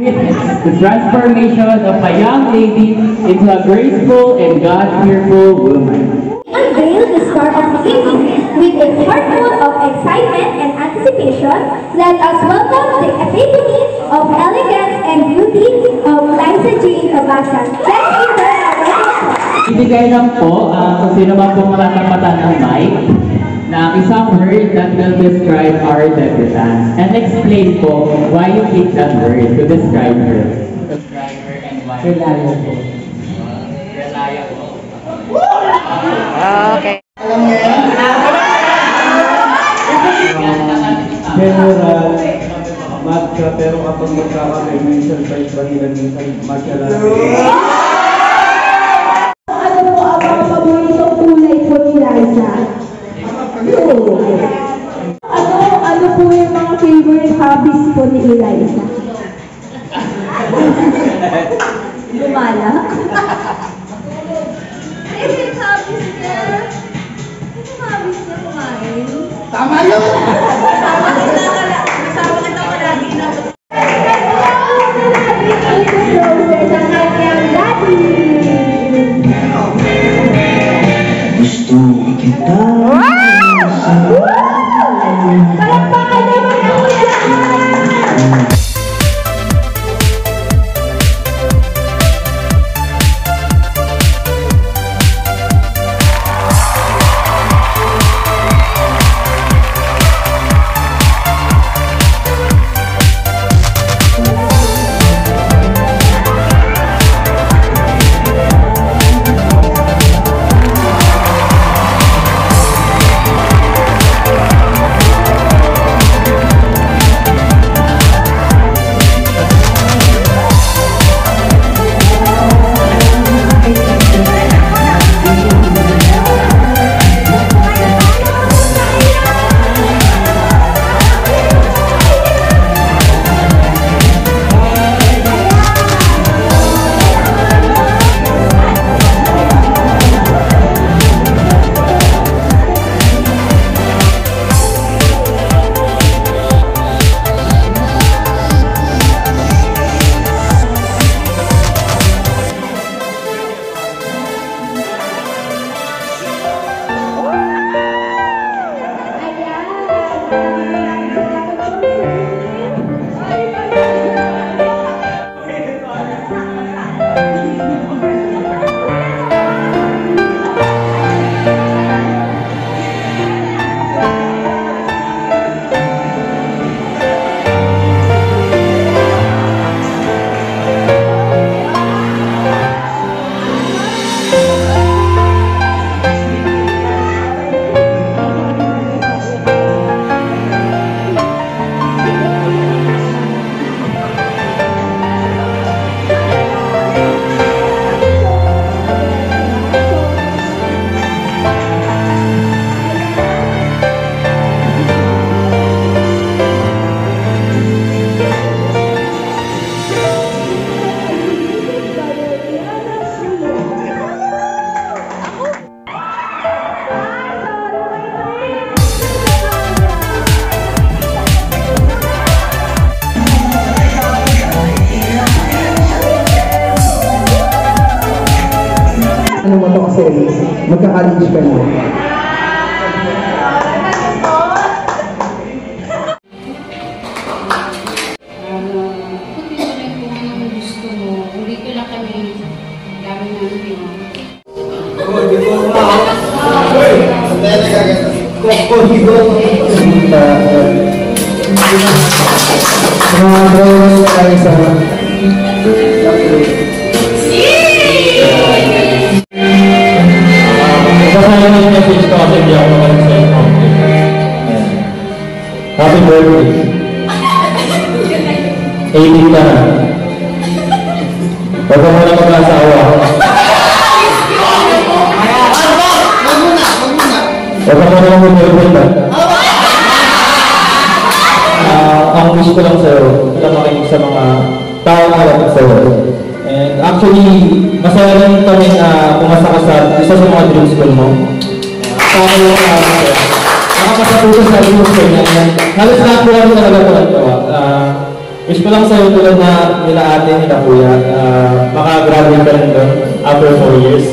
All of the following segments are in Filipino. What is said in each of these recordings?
witness the transformation of a young lady into a graceful and God-fearful woman. Unveil the star of singing with a heart full of excitement and anticipation. Let us welcome the epitome of elegance and beauty of Liza Jane Abasan. Let's give her a welcome. Ibigay lang po kung sino man po matatapatan ng mic na isang word that will describe our debutant and explain po why you picked that word to describe her. Describe her and why. Reliable. Reliable. Okay. Alam mo yan? General, matcha, pero kapag magkakamay, minsan size ba nila minsan matcha lang. Ano po ang mga paboritong kulay po ni Liza? Ano po yung mga favorite hobbies po ni Eliza? Lumala? Favorite hobbies niya? Ano hobbies niya kumain? Tama yun! Kasama ka naman lagi na. Roses ang kanyang daddy. Gusto kita. Palakpakan naman ako yan! Ano mo ito kasi, magka-college ka na. Happy birthday. 18 ka na. Huwag ka muna mag-asawa. Huwag ka muna mag-boyfriend. Ang wish ko lang sa'yo, alam makinig sa mga tao na alam sa'yo. And actually, masaya rin kami na pumasa ka sa isa sa mga dream school mo. Para yung nakakasaputos sa dream school niya. Halos lahat po kami talaga po nagawa. Wish ko lang sa'yo tulad na nila ate, nila kuya, makagraduate ka rin doon after 4 years.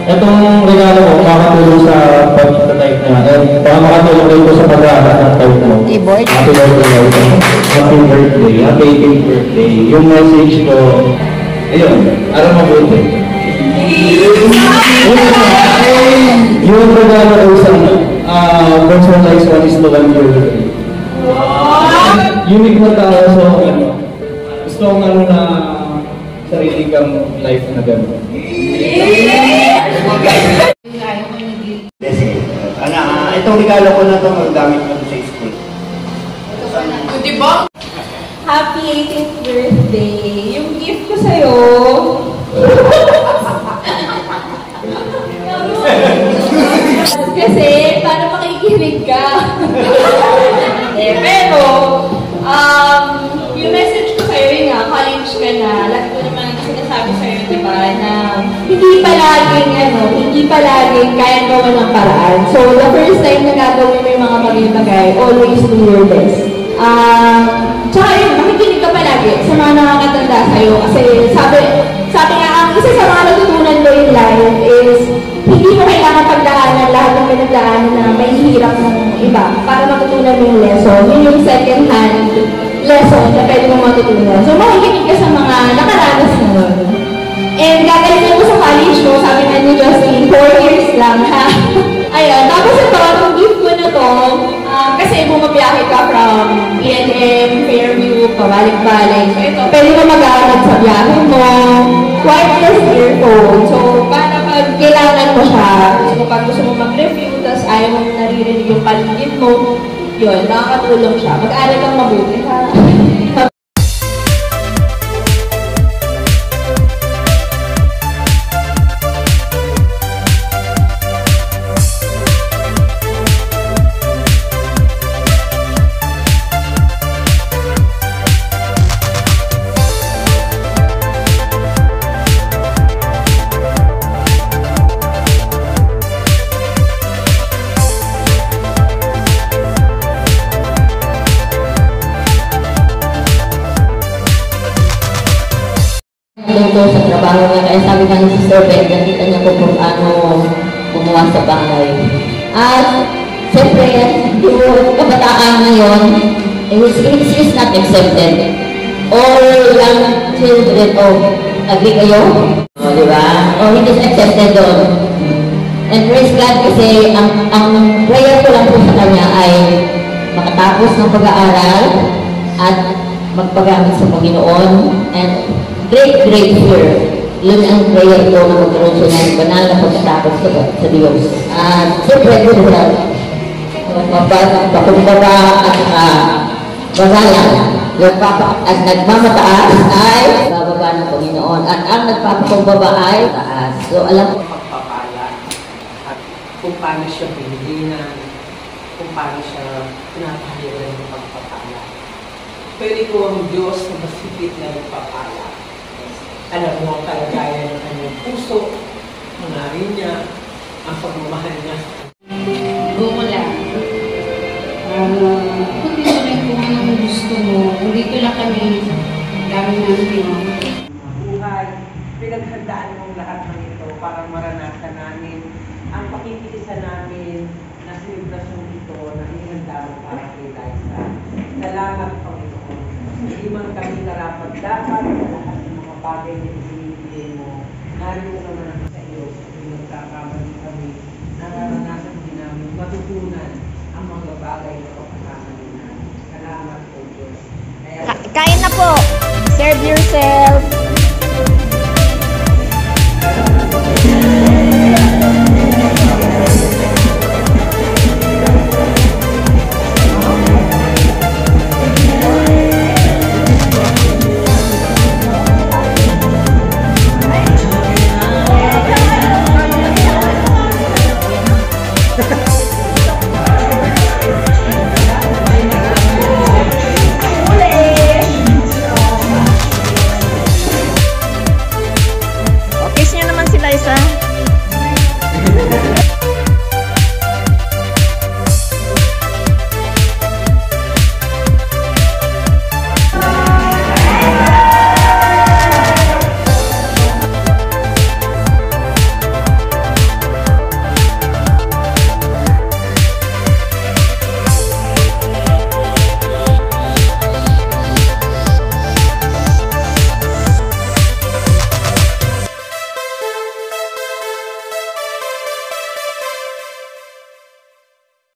Itong regalo ko, makakatulong sa pag-type niya. And baka makatulong rin ko sa pag-aaral ng type mo. Keyboard? Happy birthday, Lola. Happy birthday. Happy 18th birthday. Yung message ko, ayun, araw mabuti. Yung regalo ko sa personalized 1:1 year. Unique na tayo, so gusto kong ano na sarili kang life na gano'n. Itong regalo ko na ito, magagamit ko sa school. Diba? Happy 18th birthday! Yung gift ko sa'yo, kasi para makikinig ka. Pero, yung message ko sa'yo yun nga, college ka na, lahat ko naman sinasabi sa'yo, diba, na hindi palaging kayang gawa ng paraan. So, the first time na gagawin mo yung mga bagay-bagay, always do your best. Tsaka yun, makikinig ka palagi sa mga nakakatanda sa'yo. Kasi sabi nga, ang isa sa mga natutunan ko in life is, hindi mo kailangan pagdaanan lahat ng pinagdaanan na may hirap ng iba para matutunan mo yung lesson. Yun yung second hand lesson na pwede mo matutunan. So, makikinig ka sa mga nakaranas na nun. And gagalingan ko sa college ko, sabi nga ni Justin, 4 years lang, ha? Ayun, tapos ito, itong gift ko na to, kasi bumabiyahe ka from E&M, Fairview, pabalik-balik. So ito, pwede mo mag-aaral sa biyahe mo, wireless earphone. So, para pag kailangan mo siya, so pag gusto mo mag-review, tapos ayaw mo naririnig yung paligid mo, yun, nakakatulong siya. Mag-aaral kang mabuti, ha? Doon sa trabaho niya, kaya sabi nga ni Sister Ben, nakita niya kung paano gumawa sa bahay. At siyempre, yung kabataan ngayon, it's not accepted. All young children, agree kayo? Di ba? It is accepted doon. And praise God kasi ang prayer ko lang po sa kanya ay makatapos ng pag-aaral at magpagamit sa Panginoon and great fear. Yun ang prayer ko na magkaroon siya ng banal na pagkatapos sa Diyos. At siyempre, good health. Pakumbaba at bagalan. Yung at nagmamataas ay bababa ng Panginoon. At ang nagpapakumbaba ay taas. So, alam ko pagpapala at kung paano siya pinigilan, kung paano siya pinapahaliran ng pagpapala. Pwede ko ang Diyos na masipit na nagpapala. Alam mo ang kalagayan ng kanyang puso, mangarin niya, ang pagmamahal niya. Go lang. Kung tinanong kung anong gusto mo, dito lang kami dami namin. Buhay, pinaghandaan mong lahat ng ito para maranasan namin ang pakikiisa namin na selebrasyon ito na inihanda mo para kay Liza. Salamat, Panginoon. Hindi man kami karapat-dapat sa lahat ng mga bagay na ibinibigay mo. Narito naman ako sa iyo kung nagkakamali kami. Nararanasan din namin matutunan ang mga bagay na pagkakamali namin. Salamat po, Diyos. Kain na po! Serve yourself!